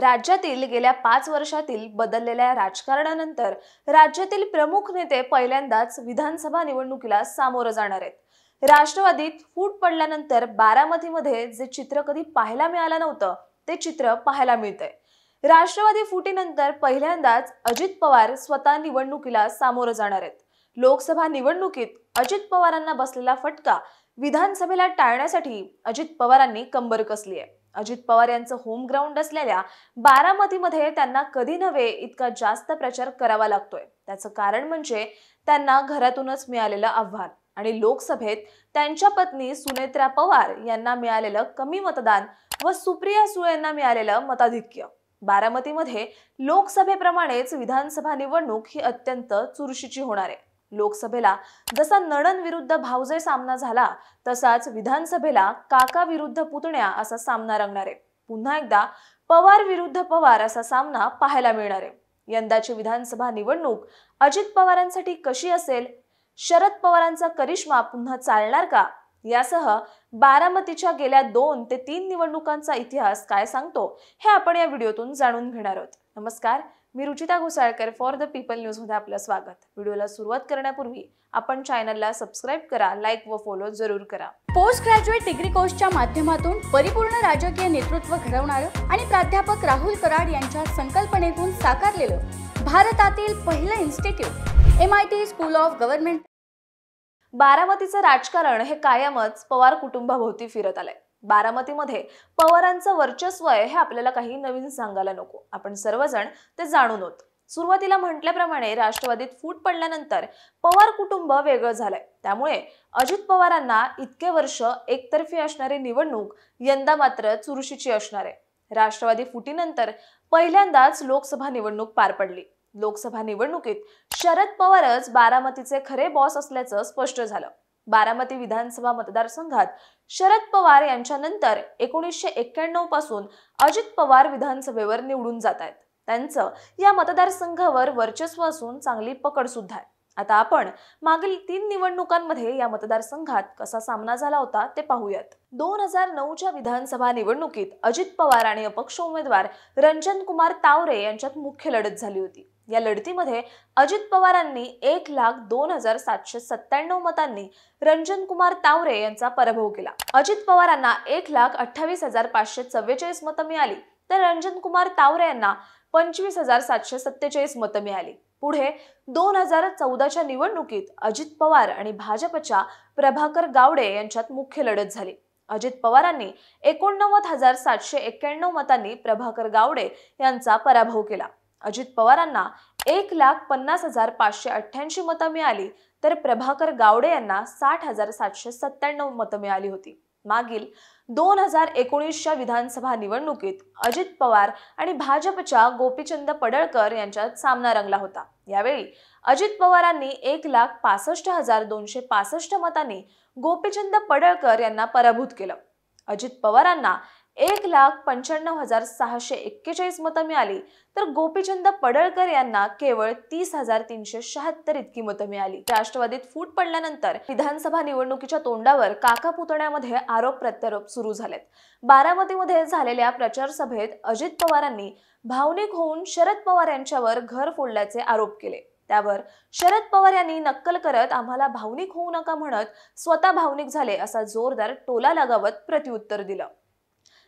राज्यातील गेल्या 5 वर्षातील बदललेल्या राजकारणानंतर राज्यातील प्रमुख नेते पहिल्यांदाच विधानसभा निवडणुकीला सामोरं जाणार आहेत। राष्ट्रवादीत फूट पडल्यानंतर बारामतीमध्ये जे चित्र कधी पाहायला मिळालं नव्हतं ते चित्र पाहायला मिळतंय। राष्ट्रवादी फुटीनंतर पहिल्यांदाच अजित पवार स्वतः निवडणुकीला सामोरं जाणार आहेत। लोकसभा निवडणुकीत अजित पवारांना बसलेला फटका विधानसभेला टाळण्यासाठी अजित पवारांनी कंबर कसली आहे। अजित पवार यांचं होम ग्राउंड असलेल्या बारामतीमध्ये त्यांना कधी नव्हे इतका जास्त प्रचार करावा लागतोय। त्याचं कारण म्हणजे त्यांना घरातूनच मिळालेलं आव्हान आणि लोकसभेत त्यांच्या पत्नी सुनेत्रा पवार यांना मिळालेलं कमी मतदान व सुप्रिया सुळे यांना मिळालेलं मताधिक्य। बारामतीमध्ये लोकसभेप्रमाणेच विधानसभा निवडणूक ही अत्यंत चुरशीची होणार आहे। लोकसभेला जसा नणन विरुद्ध भावजे सामना झाला तसाच विधानसभेला काका विरुद्ध पुतण्या असा सामना रंगणार आहे। पुन्हा एकदा पवार विरुद्ध पवार असा सामना पाहायला मिळणार आहे। यंदाची विधानसभा निवडणूक अजित पवारांसाठी कशी असेल? शरद पवारांचा करिश्मा पुन्हा चालणार का? यासह बारामतीच्या गेल्या 2 ते 3 निवडणुकांचा इतिहास काय सांगतो हे आपण या व्हिडिओतून जाणून घेणार आहोत। नमस्कार, मी Ruchita Ghosalkar for the People News मध्ये आपलं स्वागत। व्हिडिओला सुरुवात करण्यापूर्वी आपण चॅनलला सबस्क्राइब करा, लाईक व फॉलो जरूर करा। पोस्ट ग्रॅज्युएट डिग्री कोर्सच्या माध्यमातून परिपूर्ण राजकीय नेतृत्व घडवणारं आणि प्राध्यापक राहुल कराड यांच्या संकल्पनेतून साकारलेलं भारतातील पहिलं institute MIT school of government. बारामतीचं राजकारण हे कायमच पवार कुटुंबाभोवती फिरत आलंय। बारामतीमध्ये पवारांचं वर्चस्व आहे हे आपल्याला काही नवीन सांगायला नको, आपण सर्वजण ते जाणून आहोत। सुरुवातीला म्हटल्याप्रमाणे राष्ट्रवादीत फूट पडल्यानंतर पवार कुटुंब वेगळं झालंय। त्यामुळे अजित पवारांना इतके वर्ष एकतर्फी असणारी निवडणूक यंदा मात्र चुरशीची असणार आहे। राष्ट्रवादी फुटीनंतर पहिल्यांदाच लोकसभा निवडणूक पार पडली। लोकसभा निवडणुकीत शरद पवारच बारामतीचे खरे बॉस असल्याचं स्पष्ट झालं। बारामती विधानसभा मतदारसंघात शरद पवार यांच्यानंतर 1991 पासून अजित पवार विधानसभेवर निवडून जात आहेत। त्यांचं या मतदारसंघावर वर्चस्व असून चांगली पकड सुद्धा आहे। आता आपण मागील 3 निवडणुकांमध्ये या मतदारसंघात कसा सामना झाला होता ते पाहूयात। 2009च्या विधानसभा निवडणुकीत अजित पवार आणि अपक्ष उमेदवार रंजन कुमार तावरे यांच्यात मुख्य लढत झाली होती। या लढतीमध्ये अजित पवारांनी 1,02,797 मतांनी रंजन कुमार तावरे यांचा पराभव केला। अजित पवारांना 1,28,544 मतं मिळाली तर रंजन कुमार तावरे यांना 25,747 मतं मिळाली। पुढे 2014च्या निवडणुकीत अजित पवार आणि भाजपच्या प्रभाकर गावडे यांच्यात मुख्य लढत झाली। अजित पवारांनी 89,791 मतांनी प्रभाकर गावडे यांचा पराभव केला। अजित पवारांना 1,50,588 मतं मिळाली तर प्रभाकर गावडे यांना 60,797 मतं मिळाली होती। मागील 2019च्या विधानसभा निवडणुकीत अजित पवार आणि भाजपच्या गोपीचंद पडळकर यांच्यात सामना रंगला होता। यावेळी अजित पवारांनी 1,65,265 मतांनी गोपीचंद पडळकर यांना पराभूत केलं। अजित पवारांना 1,95,641 मतं मिळाली तर गोपीचंद पडळकर यांना केवळ 30,376 इतकी मतं मिळाली। राष्ट्रवादीत फूट पडल्यानंतर विधानसभा निवडणुकीच्या तोंडावर काका पुतण्यामध्ये आरोप प्रत्यारोप सुरू झालेत। बारामतीमध्ये झालेल्या प्रचार सभेत अजित पवारांनी भावनिक होऊन शरद पवार यांच्यावर घर फोडल्याचे आरोप केले। त्यावर शरद पवार यांनी नक्कल करत आम्हाला भावनिक होऊ नका म्हणत स्वतः भावनिक झाले असा जोरदार टोला लगावत प्रत्युत्तर दिलं।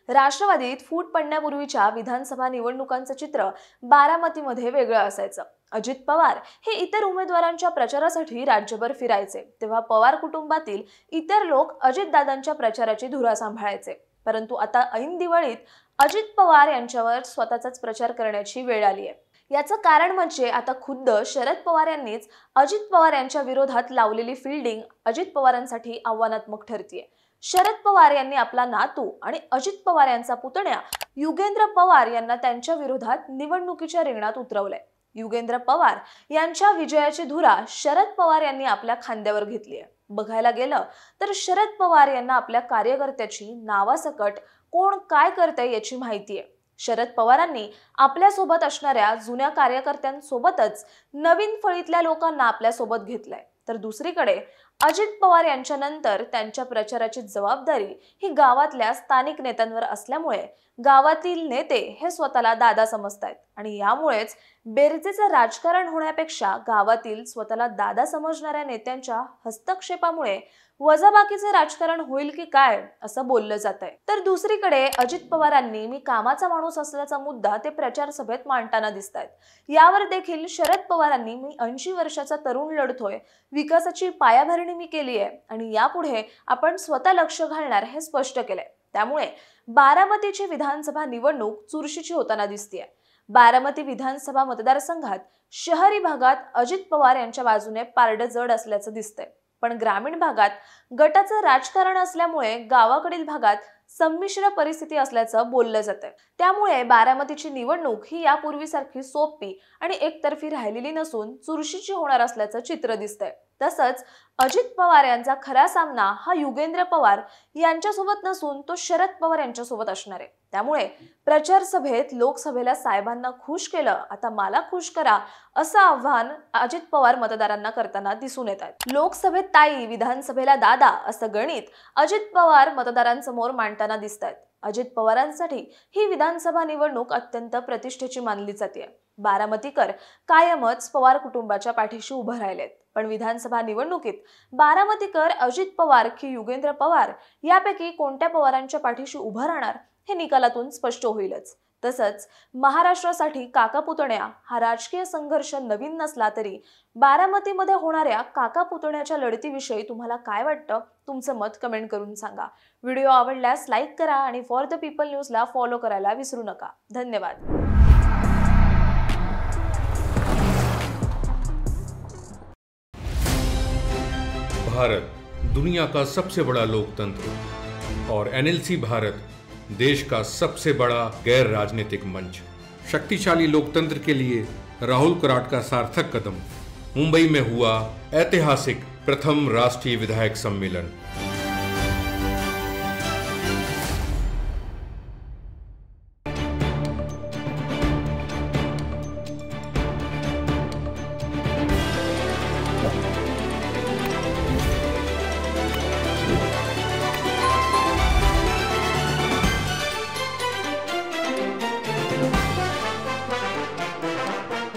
राष्ट्रवादीत फूट पडण्यापूर्वीच्या विधानसभा निवडणुकांचं चित्र बारामतीमध्ये वेगळं असायचं। अजित पवार हे इतर उमेदवारांच्या प्रचारासाठी राज्यभर फिरायचे, तेव्हा पवार कुटुंबातील इतर लोक अजितदादांच्या प्रचाराची धुरा सांभाळायचे। परंतु आता ऐन दिवाळीत अजित पवार यांच्यावर स्वतःचाच प्रचार करण्याची वेळ आली आहे। याचं कारण म्हणजे आता खुद्द शरद पवार यांनीच अजित पवार यांच्या विरोधात लावलेली फिल्डिंग अजित पवारांसाठी आव्हानात्मक ठरतीये। शरद पवार यांनी आपला नातू आणि अजित पवार यांचा पुतण्या युगेंद्र पवार यांना त्यांच्या विरोधात निवडणुकीच्या रिंगणात उतरवलंय। युगेंद्र पवार यांच्या विजयाची धुरा शरद पवार यांनी आपल्या खांद्यावर घेतली आहे। बघायला गेलं तर शरद पवार यांना आपल्या कार्यकर्त्याची नावासकट कोण काय करतंय याची माहिती आहे। शरद पवारांनी आपल्या सोबत असणाऱ्या जुन्या कार्यकर्त्यांसोबतच नवीन फळीतल्या लोकांना आपल्या सोबत घेतलंय। तर दुसरीकडे अजित पवार यांच्यानंतर त्यांच्या प्रचाराची जबाबदारी ही गावातल्या स्थानिक नेत्यांवर असल्यामुळे गावातील नेते हे स्वतःला दादा समजतायत आणि यामुळेच बेरजेचं राजकारण होण्यापेक्षा गावातील स्वतःला दादा समजणाऱ्या नेत्यांच्या हस्तक्षेपामुळे वजाबाकीचे राजकारण होईल की काय असं बोललं जात आहे। तर दुसरीकडे अजित पवारांनी मी कामाचा माणूस असल्याचा मुद्दा ते प्रचार सभेत मांडताना दिसतायत। यावर देखील शरद पवारांनी मी 80 वर्षाचा तरुण लढतोय, विकासाची पायाभरणी मी केली आहे आणि यापुढे आपण स्वतः लक्ष घालणार हे स्पष्ट केलंय। त्यामुळे बारामतीची विधानसभा निवडणूक चुरशीची होताना दिसतेय। बारामती विधानसभा मतदारसंघात शहरी भागात अजित पवार यांच्या बाजूने पारडं जड असल्याचं दिसतंय, पण ग्रामीण भागात गटाचं राजकारण असल्यामुळे गावाकडील भागात संमिश्र परिस्थिती असल्याचं बोललं जातंय। त्यामुळे बारामतीची निवडणूक ही यापूर्वीसारखी सोपी आणि एकतर्फी राहिलेली नसून चुरशीची होणार असल्याचं चित्र दिसतंय। तसंच अजित पवार यांचा खरा सामना हा युगेंद्र पवार यांच्यासोबत नसून तो शरद पवार यांच्यासोबत असणार आहे। त्यामुळे प्रचार सभेत लोकसभेला साहेबांना खुश केलं, आता मला खुश करा असं आव्हान अजित पवार मतदारांना करताना दिसून येतात। लोकसभेत ताई, विधानसभेला दादा असं गणित अजित पवार मतदारांसमोर मांडताना दिसतात। अजित पवारांसाठी ही विधानसभा निवडणूक अत्यंत प्रतिष्ठेची मानली जाते। बारामतीकर कायमच पवार कुटुंबाच्या पाठीशी उभं राहिलेत, पण विधानसभा निवडणुकीत बारामतीकर अजित पवार की युगेंद्र पवार यापैकी कोणत्या पवारांच्या पाठीशी उभं राहणार हे निकालातून स्पष्ट होईलच। तसंच महाराष्ट्रासाठी काका पुतण्या हा राजकीय संघर्ष नवीन नसला तरी बारामतीमध्ये होणाऱ्या काका पुतण्याच्या लढतीविषयी तुम्हाला काय वाटतं? तुमचं मत कमेंट करून सांगा। व्हिडिओ आवडल्यास लाईक करा आणि फॉर द पीपल न्यूजला फॉलो करायला विसरू नका। धन्यवाद। भारत दुनिया का सबसे बड़ा लोकतंत्र और एनएलसी भारत देश का सबसे बड़ा गैर राजनीतिक मंच। शक्तिशाली लोकतंत्र के लिए राहुल कराट का सार्थक कदम। मुंबई में हुआ ऐतिहासिक प्रथम राष्ट्रीय विधायक सम्मेलन।